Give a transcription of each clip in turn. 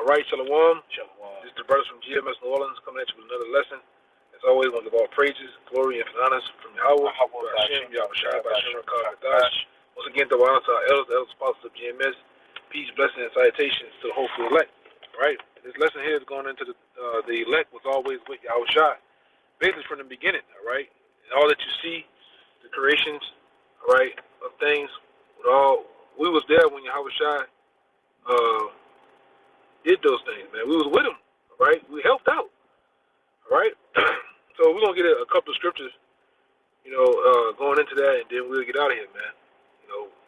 All right, Shalom. Shalom. This is the brothers from GMS New Orleans coming at you with another lesson. As always, we want to give all praises, glory, and honors from Yahweh, Hashem, Yahawashi, once again, the honor to our elders, apostles of GMS. Peace, blessing, and salutations to the hopeful elect. All right, this lesson here is going into the elect was always with Yahawashi, basically from the beginning. All right, and all that you see, the creations, all right, of things, we was there when Yahawashi did those things, man. We was with him, all right? We helped out, all right? So we're going to get a couple of scriptures, going into that, and then we'll get out of here, man.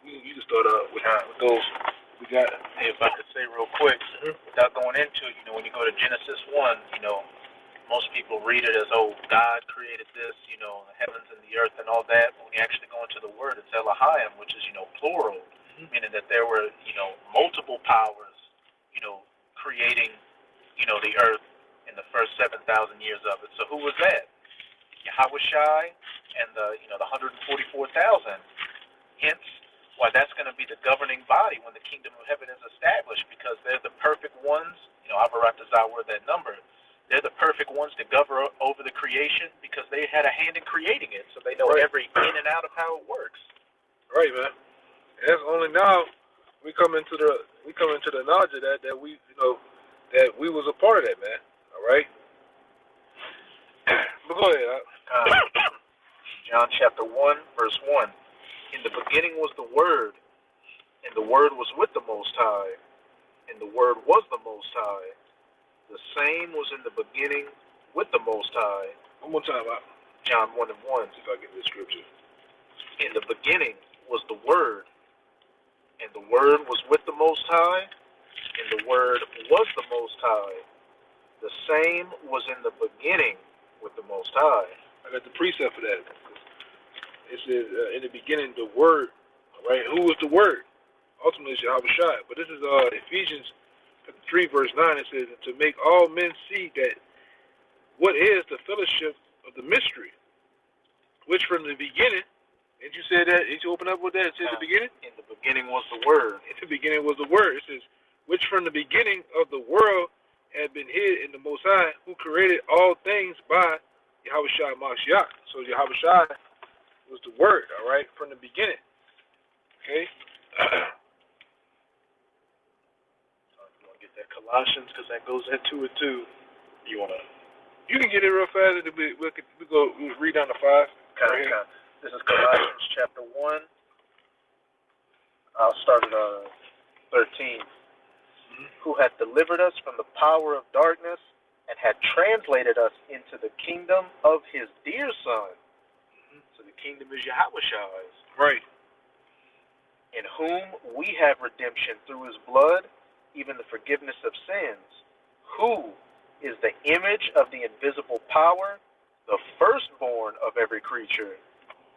You can start with those we got. Hey, if I could say real quick, without going into it, when you go to Genesis 1, most people read it as, God created this, the heavens and the earth and all that. But when you actually go into the word, it's Elohim, which is, plural, meaning that there were, multiple powers, creating, the earth in the first 7,000 years of it. So who was that? Yahawashi and the 144,000. Hence, why that's going to be the governing body when the kingdom of heaven is established, because they're the perfect ones. Abaratazah were that number. They're the perfect ones to govern over the creation because they had a hand in creating it, so they know every in and out of how it works. Right, man. And that's only now we come into the knowledge of that we that we was a part of that, man. All right. But go ahead. John chapter 1, verse 1. In the beginning was the Word, and the Word was with the Most High, and the Word was the Most High. The same was in the beginning with the Most High. One more time, John 1 and 1. See if I get this scripture. In the beginning was the Word, and the Word was with the Most High, and the Word was the Most High. The same was in the beginning with the Most High. I got the precept for that. It says, in the beginning, the Word. All right, who was the Word? Ultimately, it's Yahawashi. But this is Ephesians 3, verse 9. It says, to make all men see that what is the fellowship of the mystery, which from the beginning, and you said that, did you open up with that? It says the beginning? In the beginning was the Word. In the beginning was the Word. It says, which from the beginning of the world had been hid in the Most High, who created all things by Yahawashi Mashiach. So Yahawashi was the Word, all right, from the beginning. Okay? You want to get that Colossians, because that goes into it too. You can get it real fast. We'll read down to 5. Okay. This is Colossians chapter 1. I'll start at 13. Who hath delivered us from the power of darkness and had translated us into the kingdom of his dear Son. So the kingdom is Yahawashi's. Right. In whom we have redemption through his blood, even the forgiveness of sins, who is the image of the invisible power, the firstborn of every creature.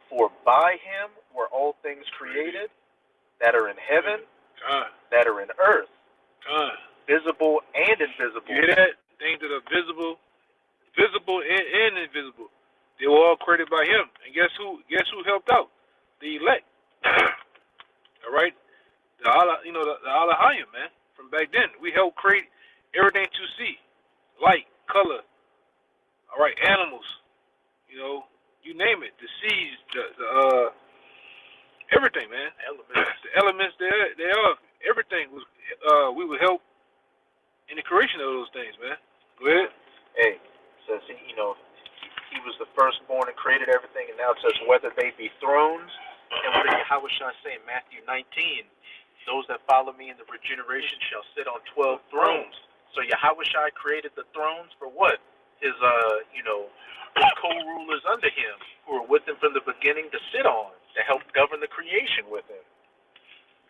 For by him were all things created, that are in heaven, that are in earth, visible and invisible. You hear that? Things that are visible and invisible. They were all created by him. And guess who helped out? The elect. All right? The Elohim, man. From back then. We helped create everything to see. Light, color. All right, animals. You name it. The seas, the everything, man. The elements thereof. Everything was we would help in the creation of those things, man. Go ahead. Hey, says he was the firstborn and created everything, and now it says whether they be thrones. And what did Yahawashi say in Matthew 19? Those that follow me in the regeneration shall sit on 12 thrones. So Yahawashi created the thrones for what? His co-rulers under him, who are with him from the beginning to sit on, to help govern the creation with him.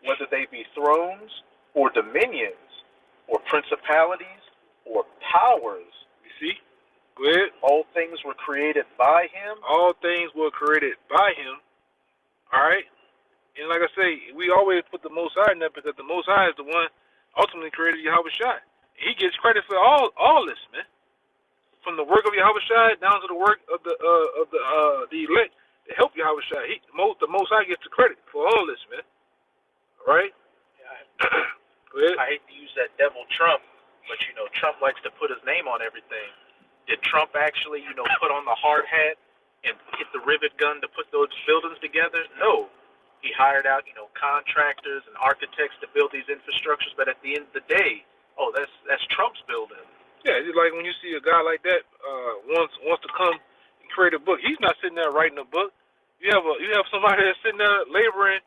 Whether they be thrones or dominions or principalities or powers. You see? Go ahead. All things were created by him. All things were created by him. All right? And like I say, we always put the Most High in there because the Most High is the one ultimately created Yahawashi. He gets credit for all this, man. From the work of Yahawashi down to the work of the elect to help Yahawashi. The Most High gets the credit for all this, man. Right? Yeah, I hate to use that devil Trump but Trump likes to put his name on everything. Did Trump actually, put on the hard hat and hit the rivet gun to put those buildings together? No. He hired out, contractors and architects to build these infrastructures, but at the end of the day, that's Trump's building. Yeah, it's like when you see a guy like that wants to come and create a book. He's not sitting there writing a book. You have somebody that's sitting there laboring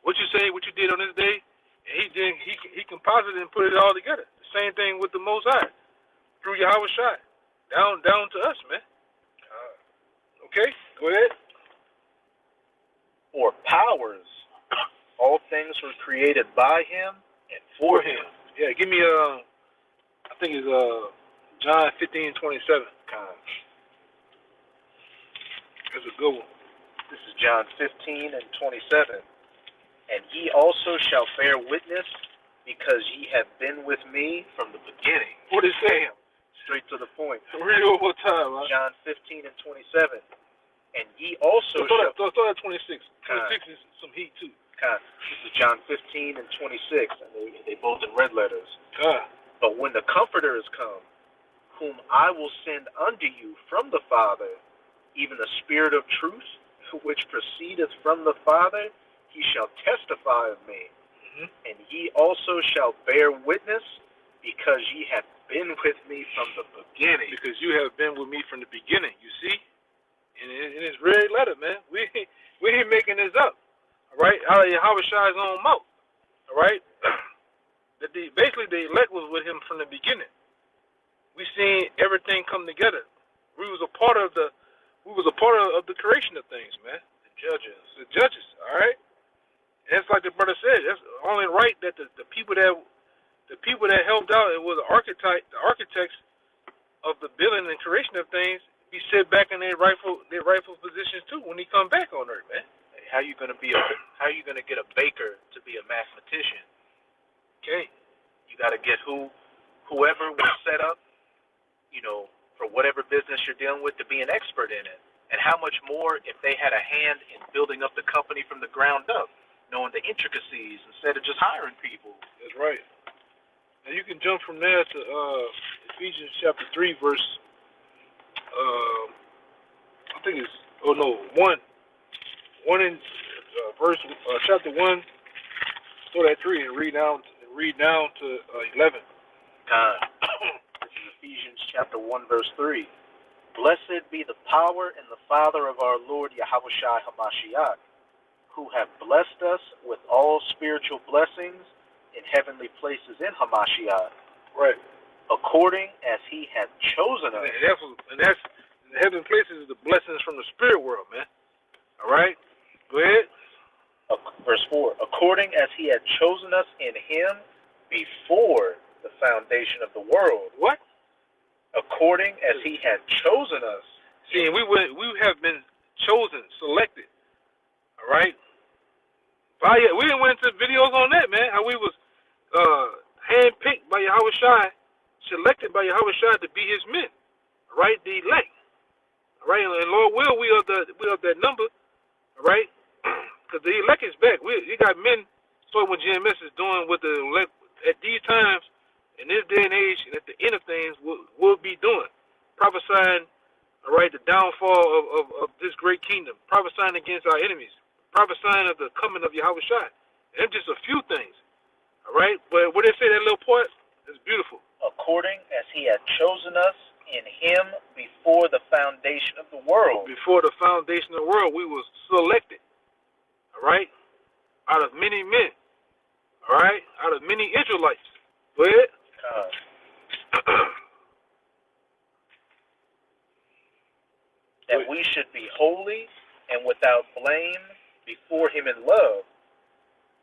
what you say, what you did on this day, and he composited and put it all together. The same thing with the Most High through Yahawashi. Down to us, man. Okay, go ahead. Or powers. All things were created by him and for him. Yeah, give me I think it's John 15:27. That's a good one. This is John 15:27. And ye also shall bear witness, because ye have been with me from the beginning. What is saying? Straight to the point. Read it one more time, huh? John 15:27. And ye also shall... Throw that 26. 26 is some heat, too. This is John 15:26, and they both in red letters. But when the Comforter is come, whom I will send unto you from the Father, even the Spirit of truth, which proceedeth from the Father, he shall testify of me. Mm-hmm. And ye also shall bear witness, because ye have been with me from the beginning. Because you have been with me from the beginning, you see? In his red letter, man. We ain't making this up. All right? Out of Yahawashi's own mouth. All right? Basically, the elect was with him from the beginning. We seen everything come together. We was a part of the creation of things, man. The judges, all right? And it's like the brother said, it's only right that the people that helped out and were the architects of the building and creation of things be set back in their rightful positions too when he come back on earth, man. How you gonna get a baker to be a mathematician? Okay. You gotta get whoever was set up, for whatever business you're dealing with, to be an expert in it. And how much more if they had a hand in building up the company from the ground up, knowing the intricacies instead of just hiring people. That's right. Now you can jump from there to Ephesians chapter 3, verse, I think it's, 1 in verse, chapter 1, start at 3 and read down to 11. This is Ephesians chapter 1, verse 3. Blessed be the power and the Father of our Lord Yahawashi HaMashiach, who have blessed us with all spiritual blessings in heavenly places in Hamashiach. Right. According as he hath chosen us. And that's the heavenly places is the blessings from the spirit world, man. All right? Go ahead. Verse 4. According as he had chosen us in him before the foundation of the world. What? According as he had chosen us. See, we have been chosen, selected. All right? We didn't went into videos on that, man. How we was handpicked by Yahawashi, selected by Yahawashi to be his men. All right? The elect. All right? And Lord will, we of that number. All right? Because the elect is back. We got men, so when GMS is doing what the elect at these times, in this day and age, and at the end of things, will be doing. Prophesying, all right, the downfall of this great kingdom. Prophesying against our enemies. Prophesying of the coming of Yahawashi. And just a few things. All right? But what they say, that little part, is beautiful. According as he had chosen us in him before the foundation of the world. Before the foundation of the world, we was selected. All right? Out of many men. All right? Out of many Israelites. Go ahead. That we should be holy and without blame before him in love,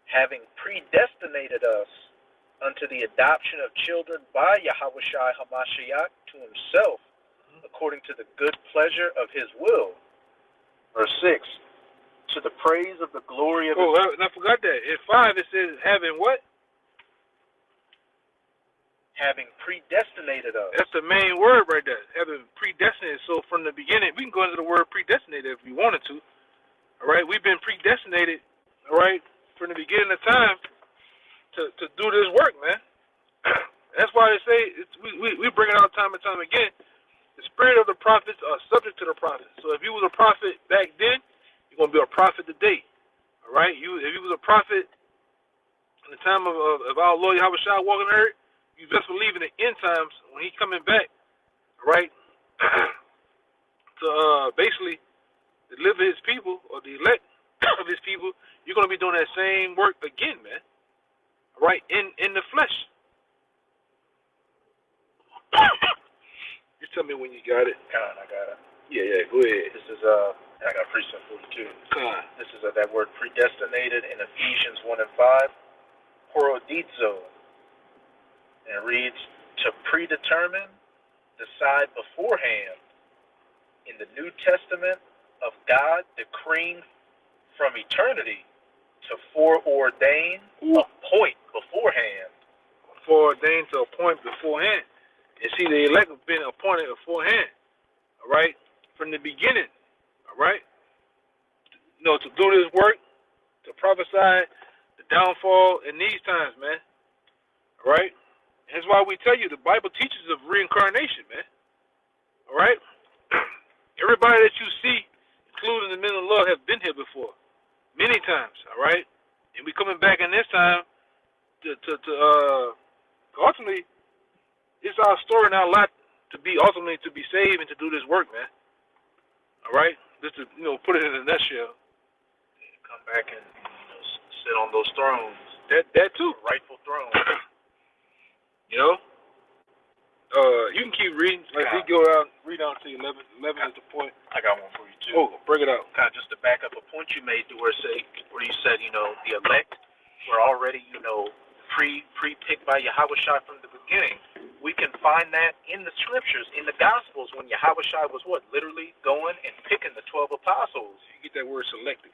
having predestinated us unto the adoption of children by Yahawashi HaMashiach to himself, according to the good pleasure of his will. Verse 6, to the praise of the glory of his... I forgot that. In 5 it says, having what? Having predestinated us. That's the main word right there. Having predestinated. So from the beginning, we can go into the word predestinated if we wanted to. All right? We've been predestinated, all right, from the beginning of time to do this work, man. That's why they say, we bring it out time and time again, the spirit of the prophets are subject to the prophets. So if you was a prophet back then, you're going to be a prophet today. All right? If you was a prophet in the time of our Lord Yahawashi walking the earth, you best believe in the end times when he's coming back, all right, to basically deliver his people or the elect of his people, you're going to be doing that same work again, man. All right? In the flesh. Just tell me when you got it. I got it. Yeah, go ahead. This is I got precept 42. This is that word predestinated in Ephesians 1 and 5. Porodizo. And it reads, to predetermine, decide beforehand. In the New Testament of God decreeing from eternity to foreordain, appoint beforehand. Foreordained to appoint beforehand. And see, the elect have been appointed beforehand, all right, from the beginning, all right? You know, to do this work, to prophesy the downfall in these times, man, all right? That's why we tell you the Bible teaches of reincarnation, man, all right? Everybody that you see, including the men of the Lord, have been here before, many times, all right? And we coming back in this time to ultimately, it's our story and our lot to be ultimately to be saved and to do this work, man. All right, just to put it in a nutshell. Come back and sit on those thrones. That too, rightful throne. You can keep reading. Like we go down, read down to 11. 11 is the point. I got one for you too. Oh, bring it out. Just to back up a point you made, where you said the elect were already pre-picked by Yahawashi from the beginning. We can find that in the scriptures, in the Gospels, when Yahawashi was literally going and picking the 12 apostles. You get that word selected.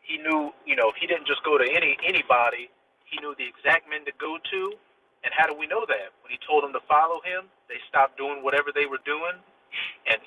He knew, he didn't just go to anybody. He knew the exact men to go to. And how do we know that? When he told them to follow him, they stopped doing whatever they were doing. And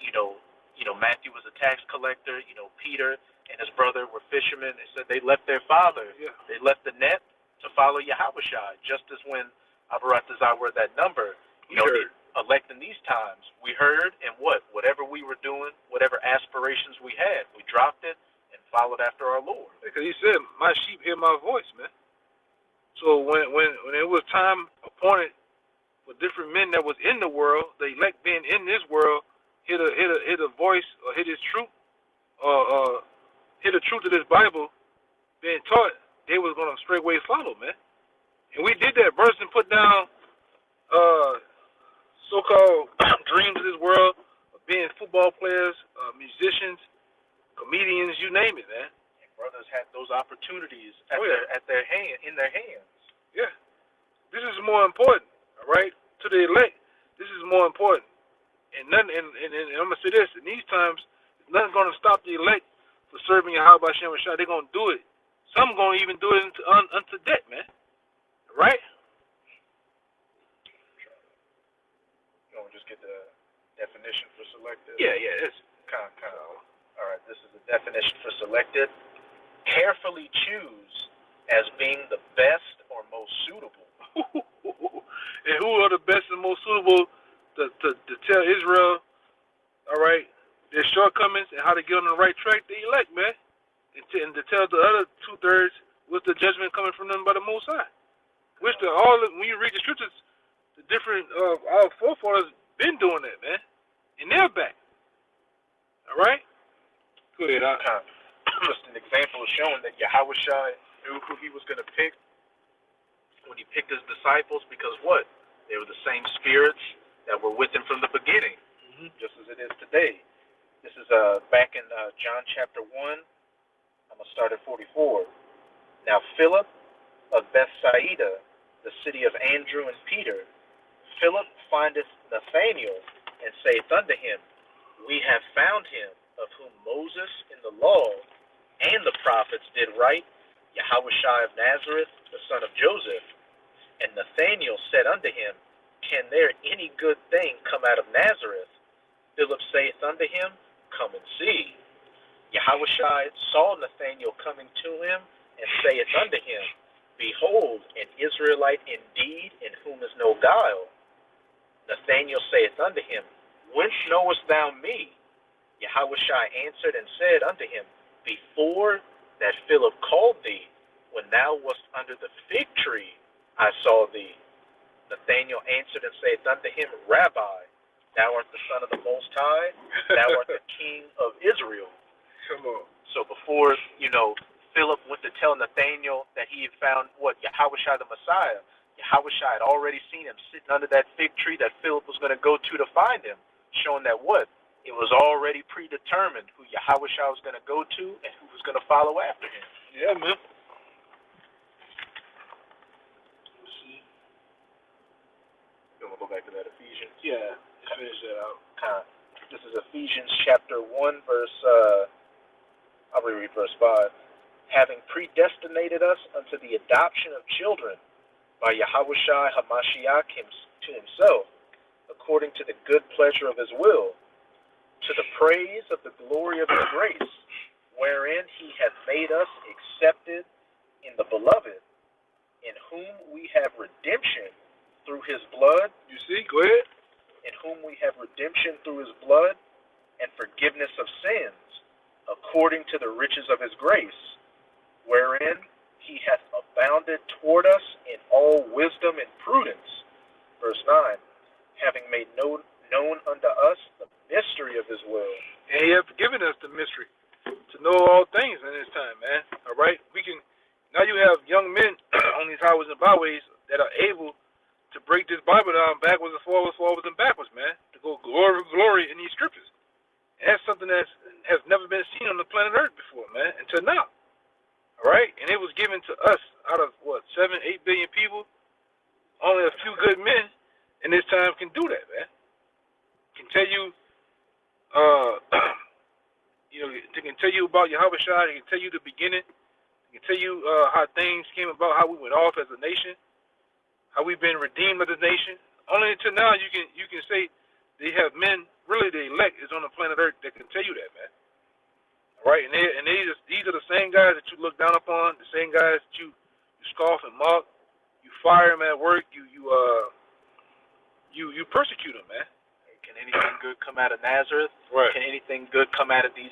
Matthew was a tax collector. Peter and his brother were fishermen. They said they left their father. Yeah. They left the net to follow Yahawashi, just as when Abaratazar were that number. The elect in these times, we heard, and whatever we were doing, whatever aspirations we had, we dropped it and followed after our Lord. Because he said, my sheep hear my voice, man. So when it was time appointed for different men that was in the world, the elect being in this world, hear a voice or hear this truth, or hear the truth of this Bible being taught, they was going to straightway follow, man. And we did that. Burson put down so-called dreams of this world of being football players, musicians, comedians, you name it, man. And brothers had those opportunities in their hands. Yeah. This is more important, all right? To the elect, this is more important. And I'm going to say this, in these times, nothing's going to stop the elect for serving Yahweh Hashem Rashad. They're going to do it. Some going to even do it unto death, man. Right? You want to just get the definition for selected? Yeah, it's kind of. All right, this is the definition for selected. Carefully choose as being the best or most suitable. And who are the best and most suitable to tell Israel, all right, their shortcomings and how to get on the right track? The elect, man. And to tell the other 2/3 what's the judgment coming from them by the Most High. Which when you read the scriptures, the different our forefathers been doing that, man. And they're back. All right? Go ahead. Just an example of showing that Yahawashi knew who he was going to pick when he picked his disciples, because they were the same spirits that were with him from the beginning, just as it is today. This is back in John chapter 1. I'm going to start at 44. Now Philip of Bethsaida, the city of Andrew and Peter, Philip findeth Nathanael, and saith unto him, We have found him, of whom Moses in the law and the prophets did write, Yahawashi of Nazareth, the son of Joseph. And Nathanael said unto him, Can there any good thing come out of Nazareth? Philip saith unto him, Come and see. Yahawashi saw Nathanael coming to him, and saith unto him, Behold, an Israelite indeed, in whom is no guile. Nathanael saith unto him, Whence knowest thou me? Yahawashi answered and said unto him, Before that Philip called thee, when thou wast under the fig tree, I saw thee. Nathanael answered and saith unto him, Rabbi, thou art the Son of the Most High, thou art the King of Israel. Come on. So before, Philip went to tell Nathanael that he had found, Yahawashi the Messiah, Yahawashi had already seen him sitting under that fig tree that Philip was going to go to find him, showing that it was already predetermined who Yahawashi was going to go to and who was going to follow after him. Yeah, man. You want to go back to that Ephesians? Yeah, let's finish that out. This is Ephesians chapter 1, verse, I'll reread verse 5. Having predestinated us unto the adoption of children by Yahawashi HaMashiach to himself, according to the good pleasure of his will, to the praise of the glory of his grace, wherein he hath made us accepted in the beloved, in whom we have redemption through his blood. You see? Go ahead. In whom we have redemption through his blood and forgiveness of sins, according to the riches of his grace, wherein he hath abounded toward us in all wisdom and prudence. Verse 9, having made known unto us the mystery of his will. And he hath given us the mystery to know all things in this time, man. All right? Now you have young men on these highways and byways that are able to break this Bible down backwards and forwards and backwards, man. To go glory for glory in these scriptures. And that's something that has never been seen on the planet Earth before, man, until now. All right? And it was given to us out of, 7, 8 billion people. Only a few good men in this time can do that, man. Can tell you, they can tell you about Yahawashi. They can tell you the beginning. They can tell you how things came about, how we went off as a nation, how we've been redeemed as a nation. Only until now you can say they have men. Really, the elect is on the planet Earth that can tell you that, man. All right, and these are the same guys that you look down upon, the same guys that you scoff and mock, you fire them at work, you persecute them, man. Can anything good come out of Nazareth? Right. Can anything good come out of these,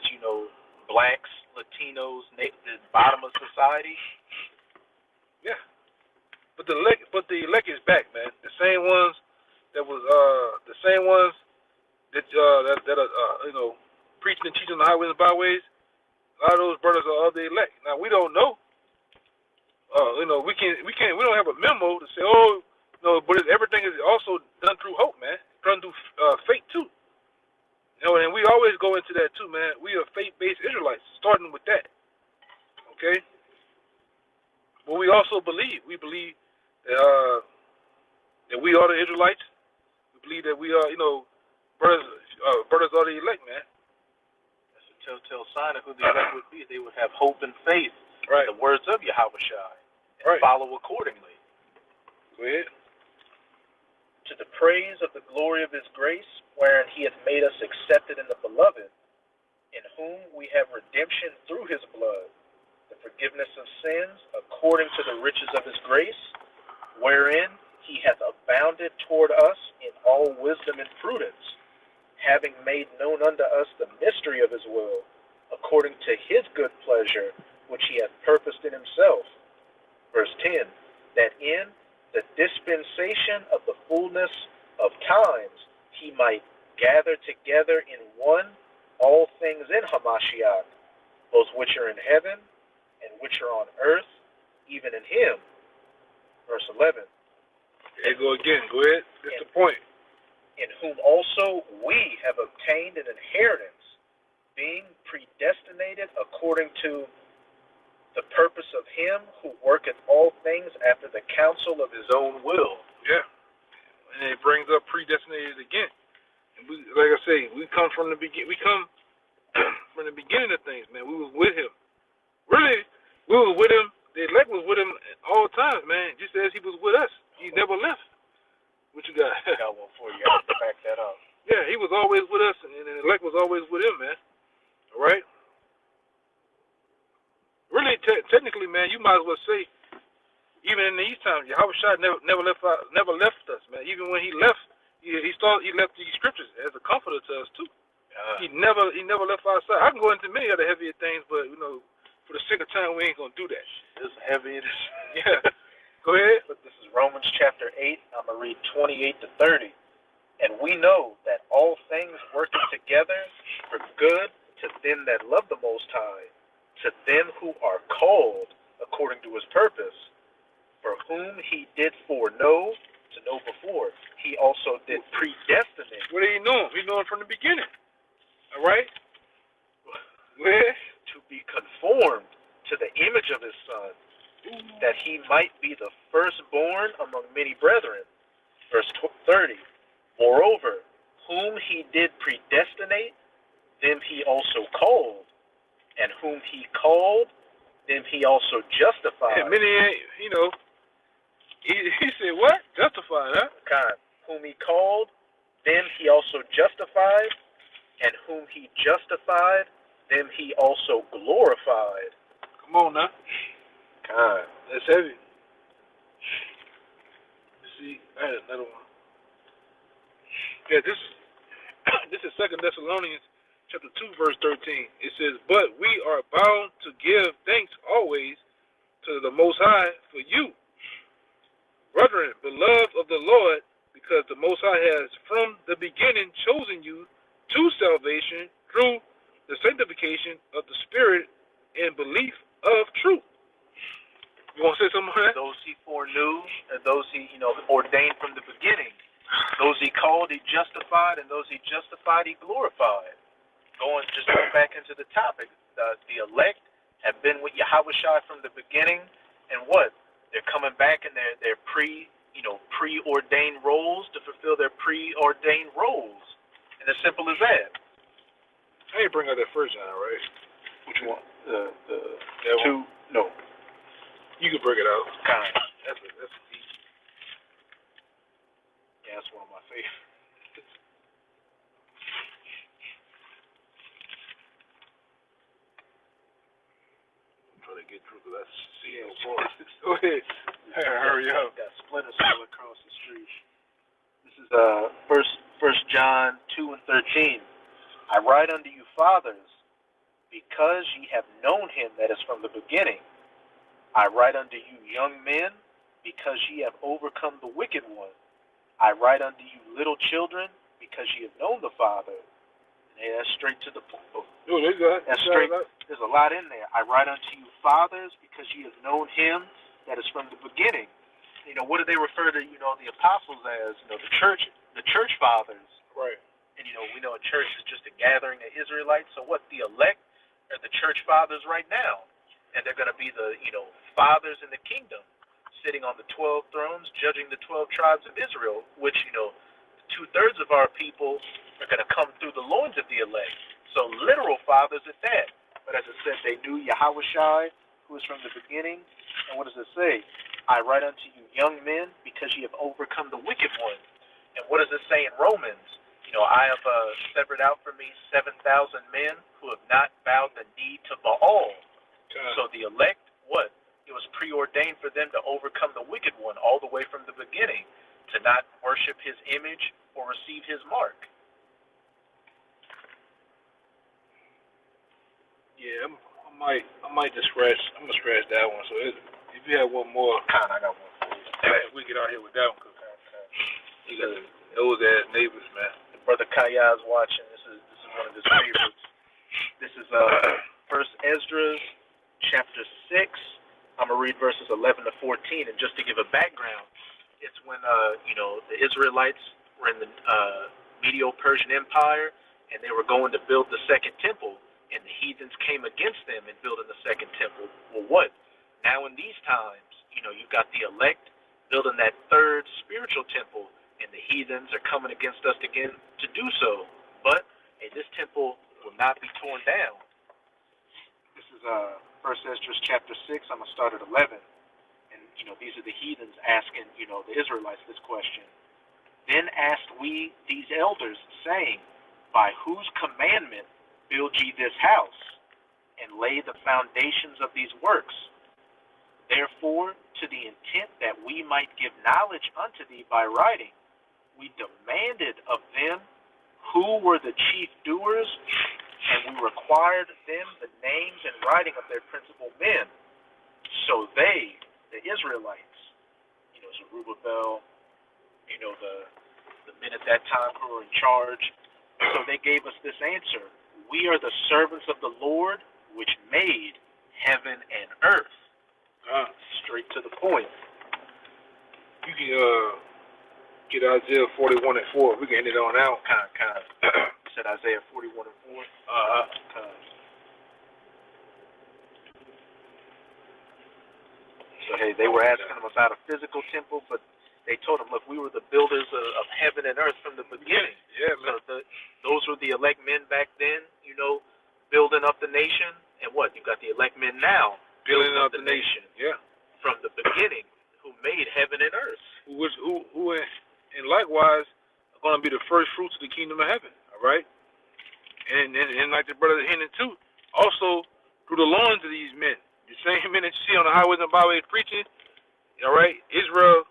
blacks, Latinos, the bottom of society? Yeah. But the elect is back, man. The same ones that are preaching and teaching on the highways and byways. A lot of those brothers are of the elect. Now we don't know. We don't have a memo to say, but everything is also done through hope, man. Done through faith too. And we always go into that too, man. We are faith-based Israelites, starting with that. Okay. But we also believe. We believe that we are the Israelites. We believe that we are, brothers are the elect, man. That's a telltale sign of who the elect would be. They would have hope and faith in the words of Yahawashi and follow accordingly. Go ahead. To the praise of the glory of his grace, wherein he hath made us accepted in the beloved, in whom we have redemption through his blood, the forgiveness of sins, according to the riches of his grace, wherein he hath abounded toward us in all wisdom and prudence, having made known unto us the mystery of his will, according to his good pleasure, which he hath purposed in himself. Verse 10, that in the dispensation of the fullness of times he might gather together in one all things in Hamashiach, both which are in heaven and which are on earth, even in him. Verse 11. There you go again. Go ahead. That's the point. In whom also we have obtained an inheritance, being predestinated according to the purpose of him who worketh all things after the counsel of his own will. Yeah. And it brings up predestinated again. And we, like I say, we come from the beginning. We come from the beginning of things, man. We was with him. Really, we was with him. The elect was with him all times, man. Just as he was with us. He never left. What you got? I got one for you. I have to back that up. Yeah, he was always with us, and the elect was always with him, man. All right? Really, technically, man, you might as well say, Even in these times, Yahawashi never left us, man. Even when he left, he left these scriptures as a comforter to us too. He never left our side. I can go into many other heavier things, but for the sake of time, we ain't gonna do that. It's heavy. Yeah. Go ahead. But this is Romans chapter 8. I'm gonna read 28 to 30. And we know that all things work together for good to them that love the Most High, to them who are called according to his purpose, for whom he did foreknow, to know before, he also did predestinate. What did he know? He knew him from the beginning. All right? Where? To be conformed to the image of his Son, that he might be the firstborn among many brethren. Verse 30. Moreover, whom he did predestinate, them he also called, and whom he called, them he also justified. And many, he said what? Justified, huh? God. Whom he called, them he also justified, and whom he justified, them he also glorified. Come on now. God. That's heavy. Let's see, I had another one. Yeah, this is 2 Thessalonians chapter 2, verse 13. It says, but we are bound to give thanks always to the Most High for you, brethren, beloved of the Lord, because the Most High has from the beginning chosen you to salvation through the sanctification of the Spirit and belief of truth. You want to say something on that? Those he foreknew, and those he ordained from the beginning. Those he called, he justified, and those he justified, he glorified. Going back into the topic, the elect have been with Yahawashi from the beginning, and what? They're coming back in their preordained roles to fulfill their preordained roles, and as simple as that. I didn't bring out that first John, right? Which one? The two? No. You can bring it out. Kind. That's deep. Yeah, that's one of my favorites. I'm trying to get through because I see no more. Go ahead. Hurry up. Got splinters all across the street. This is First John 2 and 13. I write unto you, fathers, because ye have known him that is from the beginning. I write unto you, young men, because ye have overcome the wicked one. I write unto you, little children, because ye have known the Father. Yeah, that's straight to the point. Oh, there you go. That's straight. There's a lot in there. I write unto you, fathers, because ye have known him that is from the beginning. What do they refer to, the apostles as? The church fathers. Right. And, we know a church is just a gathering of Israelites. So what? The elect are the church fathers right now. And they're going to be the, fathers in the kingdom, sitting on the 12 thrones, judging the 12 tribes of Israel, which, 2/3 of our people are going to come through the loins of the elect. So literal fathers at that. But as it said, they knew Yahawashi, who is from the beginning. And what does it say? I write unto you, young men, because ye have overcome the wicked one. And what does it say in Romans? I have severed out for me 7,000 men who have not bowed the knee to Baal. So the elect, what? It was preordained for them to overcome the wicked one all the way from the beginning, to not worship his image or receive his mark. Yeah, I might just scratch. I'm gonna scratch that one. So if you have one more, I got one. We get out here with that one. Cause you got those ass neighbors, man. Brother Kaya is watching. This is one of his favorites. This is First Esdras chapter 6. I'm gonna read verses 11 to 14, and just to give a background, it's when the Israelites were in the Medo-Persian Empire, and they were going to build the second temple, and the heathens came against them in building the second temple. Well, what? Now in these times, you've got the elect building that third spiritual temple, and the heathens are coming against us again to do so. But this temple will not be torn down. This is First Esdras chapter 6. I'm going to start at 11. And, these are the heathens asking, the Israelites this question. Then asked we these elders, saying, by whose commandment build ye this house, and lay the foundations of these works? Therefore, to the intent that we might give knowledge unto thee by writing, we demanded of them who were the chief doers, and we required them the names and writing of their principal men. So they, the Israelites, Zerubbabel, the men at that time who were in charge, so they gave us this answer: we are the servants of the Lord, which made heaven and earth. Straight to the point. You can get Isaiah 41:4. We can end it on out. Kind of. You said Isaiah 41:4. So hey, they were asking him about a physical temple, but they told him, look, we were the builders of heaven and earth from the beginning. Yeah, man. So those were the elect men back then, building up the nation. And what? You got the elect men now building up the nation. Yeah. From the beginning, who made heaven and earth. Who and likewise are going to be the first fruits of the kingdom of heaven. All right. And like the brother hinted too, also through the loins of these men, the same men that you see on the highways and byways preaching. All right, Israel,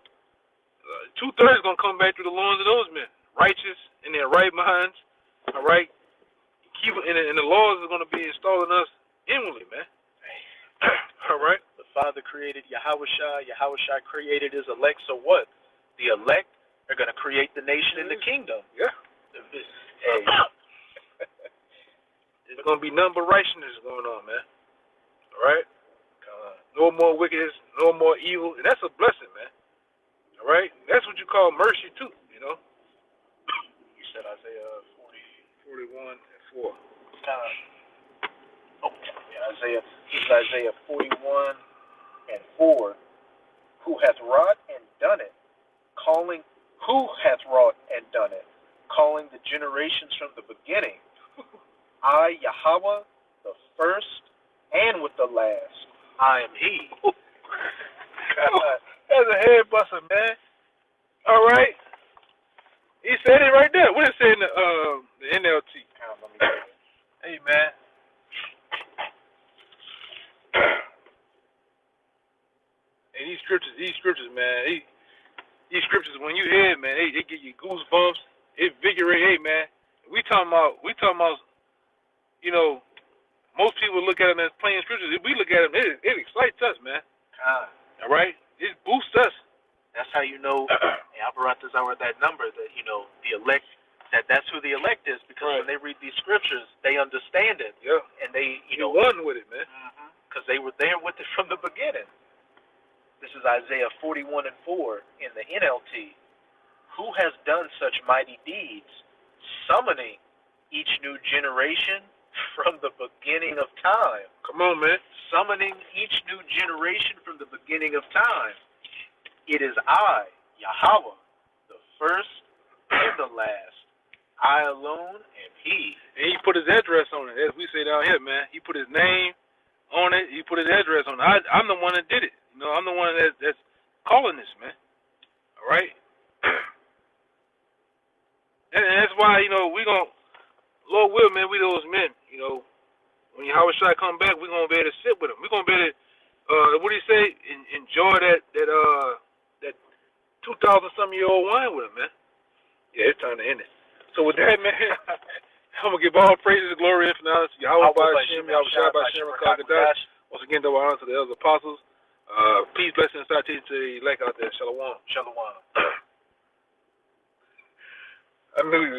2/3 going to come back through the loins of those men, righteous in their right minds. All right. And the laws are going to be installed in us inwardly, man. All right. The Father created Yahawashi. Yahawashi created his elect. So what? The elect are going to create the nation and the kingdom. Yeah. Hey. There's going to be none but righteousness going on, man. All right? No more wickedness, no more evil. And that's a blessing, man. All right? That's what you call mercy, too, You said Isaiah 41:4. Isaiah 41:4. Who hath wrought and done it, calling the generations from the beginning. I, Yahweh, the first and with the last. I am He. That's a head buster, man. All right. He said it right there. What did it say in the NLT? Hey, man. And these scriptures, man. These scriptures, when you hear it, man, they give you goosebumps. It invigorate. Hey, man. We talking about. Most people look at them as plain scriptures. If we look at them, it excites us, man. All right? It boosts us. That's how you know, Apparatus are that number, that, the elect, that's who the elect is, because when they read these scriptures, they understand it. Yeah. And they, You're one with it, man. Because they were there with it from the beginning. This is Isaiah 41:4 in the NLT. Who has done such mighty deeds, summoning each new generation from the beginning of time? Come on, man. Summoning each new generation from the beginning of time. It is I, Yahweh, the first and the last. I alone am He. And He put His address on it, as we say down here, man. He put His name on it. He put His address on it. I'm the one that did it. I'm the one that's calling this, man. All right? And that's why, we going to, Lord will, man, we those men, when Yahawashi come back, we're going to be able to sit with Him. We're going to be able to, what do you say, enjoy that 2,000-some-year-old wine with Him, man. Yeah, it's time to end it. So with that, man, I'm going to give all praises, glory, and honor to Yahweh by Hashem, Yahawashi by Hashem, once again, double honor to the elders apostles. Peace, blessings, and salutation to the elect out there. Shalom. Shalom. I knew you